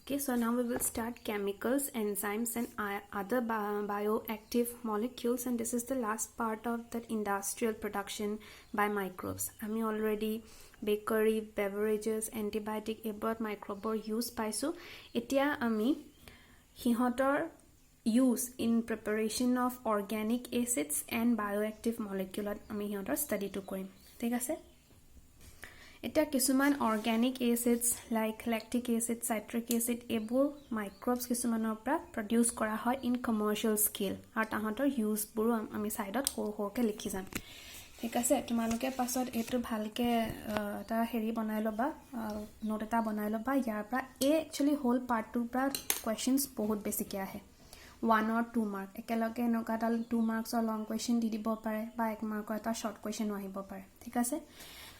Okay, so now we will start chemicals, enzymes and other bioactive molecules, and this is the last part of that industrial production by microbes. আমি already bakery, beverages, antibiotic about microbe use পাইছো. এতিয়া আমি সিহঁতৰ use in preparation of organic acids and bioactive molecules আমি সিহঁতৰ study to কৰিম. ঠিক আছে? এটা কিছুমান organic acids like lactic acid, citric acid এইবোৰ microbes কিছুমানৰ পৰা produce কৰা হয় in commercial scale আৰু তাহাঁতৰ use বোৰ আমি সাইডত সৰকে লিখি যাম ঠিক আছে তোমালোকে পাছত এটো ভালকে এটা হেৰি বনাই লবা নোট এটা বনাই লবা ইয়াৰ পৰা actually whole part টোৰ পৰা questions বহুত বেছিকে আহে 1 or 2 mark একেলগে নকাটাল 2 marks or long question দি দিব পাৰে বা 1 mark এটা short question আহিব পাৰে ঠিক আছে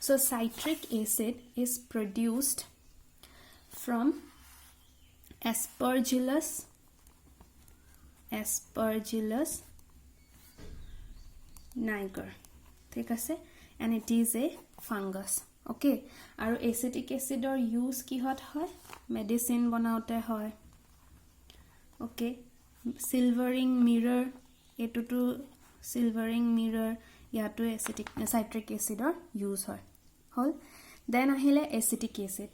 So citric acid is produced from Aspergillus niger. ठीक है and it is a fungus. Okay. और acetic acid और use की होत है medicine बनाते हैं. Okay. Silvering mirror. ये तो silvering mirror या तो citric acid और use है. Hol then ahile acetic acid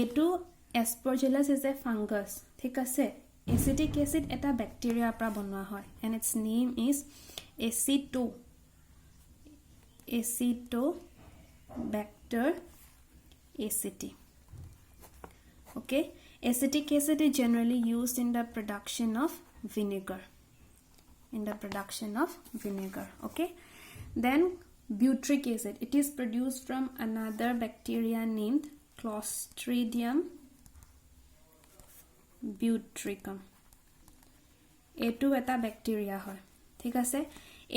etu Aspergillus is a fungus thik ase acetic acid eta bacteria pra banwa hoy and its name is Acetobacter aceti okay acetic acid is generally used in the production of vinegar okay then butyric acid it is produced from another bacteria named Clostridium butyricum etu eta bacteria hoy thik ase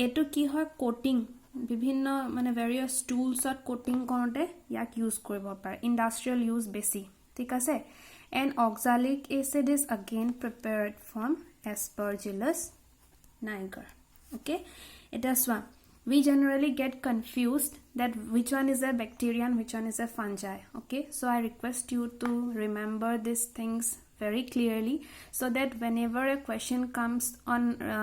etu ki hoy coating bibhinno mane various tools or coating korte yak use koribo pare industrial use besi thik ase and oxalic acid is again prepared from Aspergillus niger okay it is one we generally get confused that which one is a bacteria and which one is a fungi okay so I request you to remember these things very clearly so that whenever a question comes on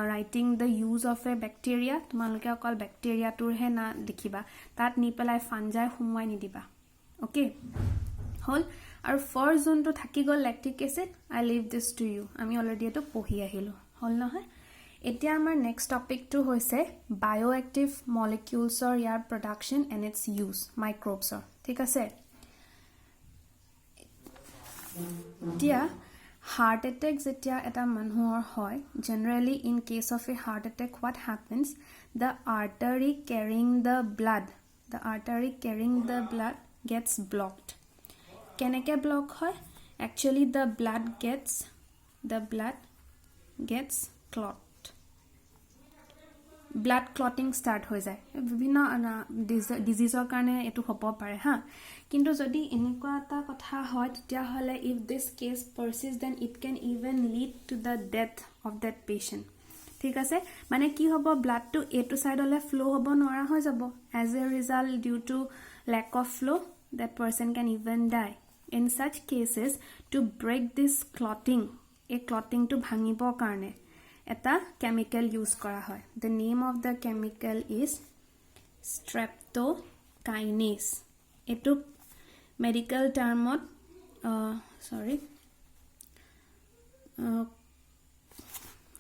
writing the use of a bacteria tumaluke okol bacteria tur he na likhiba tat ni pelai fungi humwai ni diba okay hol আৰু for zone to thaki gol lactic acid I leave this to you ami already eto pohi ahilo hol na hai এতিয়া আমাৰ next topic to হৈছে bioactive molecules or year production and its use microbes ঠিক আছে এতিয়া heart attack যেতিয়া এটা মানুহৰ হয় generally in case of a heart attack what happens the artery carrying the blood gets blocked কেনেকে block হয় actually the blood gets clot blood clotting start হৈ যায় বিভিন্ন ডিজিজৰ কাৰণে এটো হ'ব পাৰে হা কিন্তু যদি এনেকুৱা এটা কথা হয় তেতিয়া হলে if this case persists then it can even lead to the death of that patient ঠিক আছে মানে কি হ'ব blood to এটো সাইডলে ফ্লো হ'ব নোৱাৰা হৈ যাব as a result due to lack of flow that person can even die in such cases to break this clotting a clotting to ভাঙিবৰ কাৰণে এটা chemical use করা হয় the name of the chemical is streptokinase etu medical term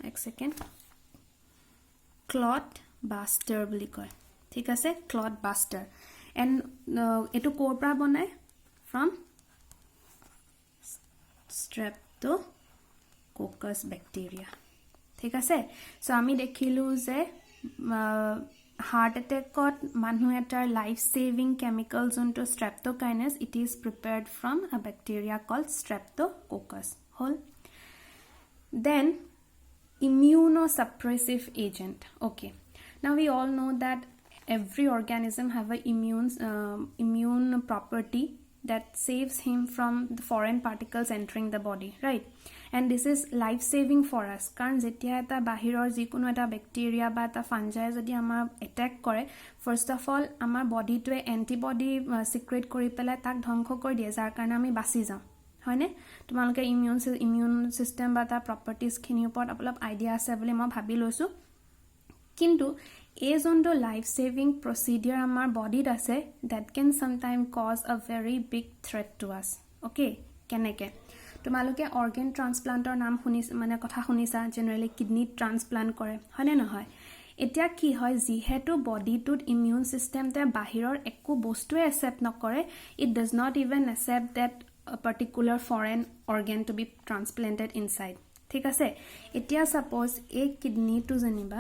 এক second clot buster বুলি কয় ঠিক আছে clot buster and etu কৰ পৰা বনায় from streptococcus bacteria ঠিক আছে সো আমি দেখিলু যে heart attack ত মানুহ এটাৰ life saving chemical যোনটো streptokinase it is prepared from a bacteria called streptococcus whole then immunosuppressive agent okay now we all know that every organism have a immune property that saves him from the foreign particles entering the body right and this is life saving for us কাৰণ যেতিয়া এটা বাহিৰৰ যিকোনো এটা bacteria বা এটা fungi যদি আমাৰ অ্যাটাক কৰে ফাৰ্স্ট অফ অল আমাৰ বডিটোৱে এন্টিবডি সিক্ৰেট কৰি পেলাই তাক ধ্বংস কৰি দিয়ে যাৰ কাৰণে আমি বাচি যাওঁ হয়নে তোমালোকে ইমিউন সিস্টেম বা তাৰ প্ৰপাৰ্টিজ খিনিৰ ওপৰত অলপ আইডিয়া আছে বুলি মই ভাবি লৈছো কিন্তু এই যোনটো লাইফ সেভিং প্ৰচিডিউৰ আমাৰ বডিত আছে that can sometime cause a very big threat to us okay কেনেকে তোমালোকে অৰ্গান ট্ৰান্সপ্লান্টৰ নাম শুনিছা মানে কথা শুনিছা জেনাৰেলি কিডনি ট্ৰান্সপ্লান্ট কৰে হয়নে নহয় এতিয়া কি হয় যিহেতু বডিটোত ইমিউন সিস্টেমতে বাহিৰৰ একো বস্তুৱে একসেপ্ট নকৰে it does not even accept that a particular foreign organ to be transplanted inside ঠিক আছে এতিয়া সাপোজ এই কিডনিটো জানিবা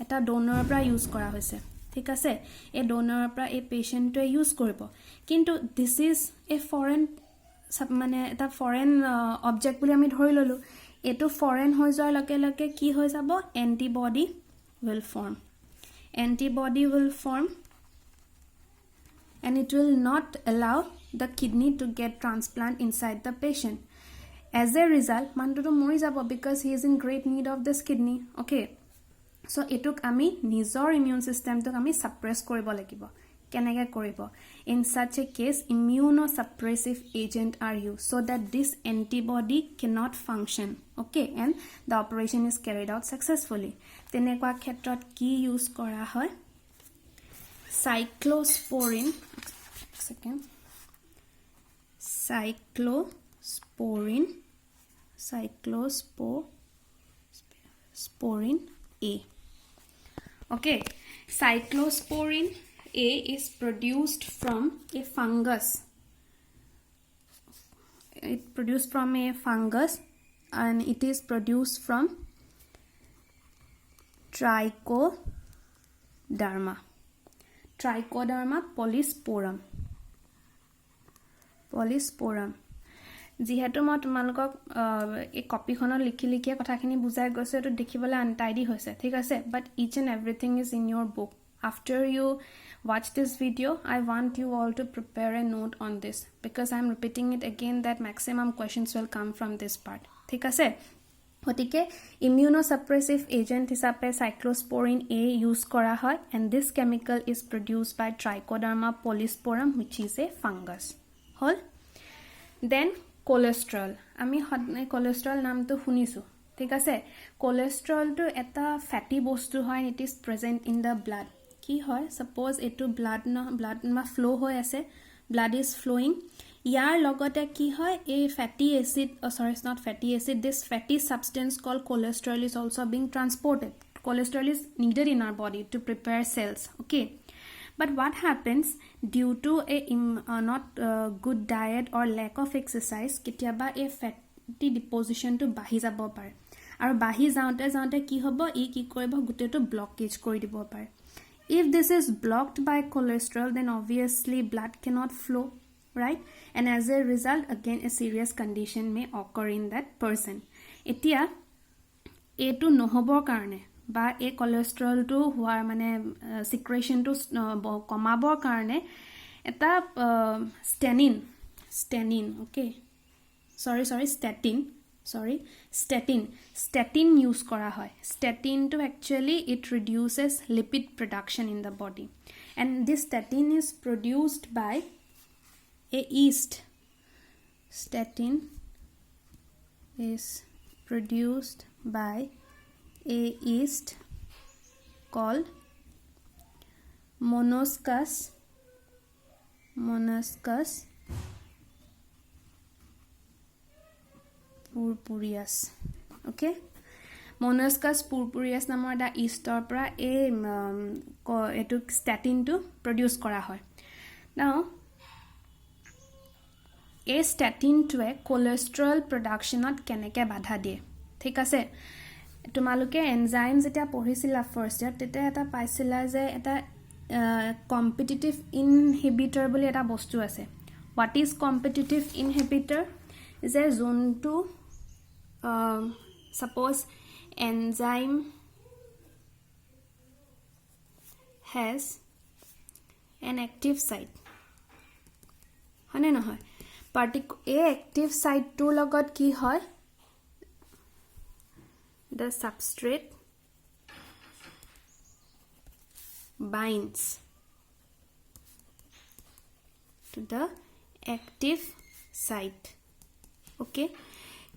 এটা ডোনৰ পৰা ইউজ কৰা হৈছে ঠিক আছে এই ডোনৰ পৰা এই পেশেন্টে ইউজ কৰিব কিন্তু দিস ইজ এ ফৰেন মানে এটা ফৰেন অবজেক্ট বুলি আমি ধৰি ললো এটো ফৰেন হৈ যোৱাৰ লগে লগে কি হৈ যাব antibody will form and it will not allow the kidney to get transplant inside the patient as a result mantuto mori jabo because he is in great need of this kidney okay so etuk ami nijor immune system tok ami suppress koribo lagibo kenege koribo in such a case immunosuppressive agent are used so that this antibody cannot function okay and the operation is carried out successfully tenekwa khetrot ki use kora hoy cyclosporin A okay cyclosporin A is produced from a fungus and it is produced from Trichoderma polysporum যেহেতু মই তোমালোকক এই কপিখনত লিখি কথাখিনি বুজাই গৈছে এটো দেখিবলৈ আনটাইডি হৈছে ঠিক আছে but each and everything is in your book after you watch this video I want you all to prepare a note on this because I am repeating it again that maximum questions will come from this part ঠিক আছে গতিকে immunosuppressive agent হিচাপে cyclosporin A use কৰা হয় and this chemical is produced by Trichoderma polysporum which is a fungus hall then cholesterol আমি cholesterol নামটো শুনিছো ঠিক আছে cholesterol to এটা fatty বস্তু হয় it is present in the blood কি হয় suppose এটো blood মা flow হৈ আছে blood is flowing ইয়াৰ লগতে কি হয় এই fatty acid sorry it's not fatty acid this fatty substance called cholesterol is also being transported cholesterol is needed in our body to prepare cells okay but what happens due to a not good diet or lack of exercise kitiaba a fatty deposition to bahi jabo pare aru bahi jaunte ki hobo e ki koribo guteto blockage kori dibo pare if this is blocked by cholesterol then obviously blood cannot flow right and as a result again a serious condition may occur in that person etia etu nohobor karone বা এই কোলেস্টেৰলটো হোৱাৰ মানে সিক্ৰেশনটো কমাবৰ কাৰণে এটা statin okay statin use কৰা হয় statin to actually it reduces lipid production in the body and this statin is produced by a yeast statin is produced by a yeast called Monoscus purpureus okay Monoscus purpureus নামৰ এটা yeastৰ পৰা এটো statin to produce কৰা হয় now এই statin টোৱে cholesterol productionত কেনেকে বাধা দিয়ে ঠিক আছে তোমালোকে এনজাইমস এটা পঢ়িছিলা ফাৰ্স্ট ইয়াৰ তেতে এটা পাইছিলা যে এটা কম্পিটিটিভ ইনহিবিটৰ বুলি এটা বস্তু আছে what is competitive inhibitor is a zone to suppose enzyme has an active site হনে নহয় particular active site to লগত কি হয় the substrate binds to the active site. Okay,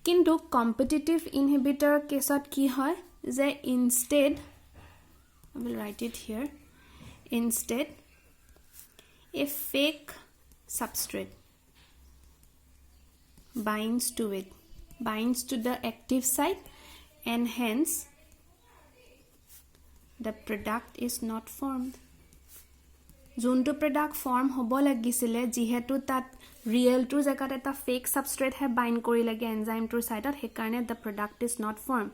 কিন্তু competitive inhibitor কেছত কি হয় যে instead, I will write it here, instead a fake substrate binds to it, binds to the active site, and hence the product is not formed. যোনটো product form হ'ব লাগিছিলে যিহেতু তাত real to জাগাত এটা fake substrate হে bind কৰি লাগে enzyme টোৰ সাইডত হেকাৰণে the product is not formed.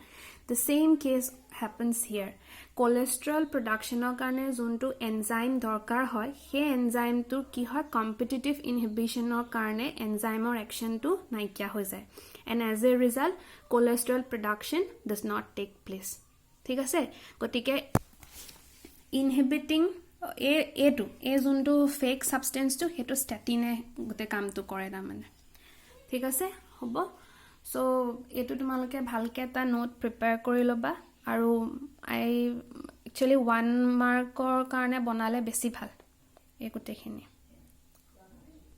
The same case happens here. Cholesterol production কাৰণে যোনটো enzyme দৰকাৰ হয় সেই enzyme টো কি হয় competitive inhibition কাৰণে enzyme action টো নাইকিয়া হৈ যায়, and as a result cholesterol production does not take place. ঠিক আছে, গতিকে inhibiting a যোনটো ফেক সাবস্টেন্সটো হেটো স্ট্যাটিনে গতে কামটো কৰে না মানে ঠিক আছে হ'ব সো এটো তোমালকে ভালকে এটা নোট প্ৰিপেয়াৰ কৰি লবা আৰু আই একচুয়ালি 1 মাৰ্কৰ কাৰণে বনালে বেছি ভাল এই গুটেখিনি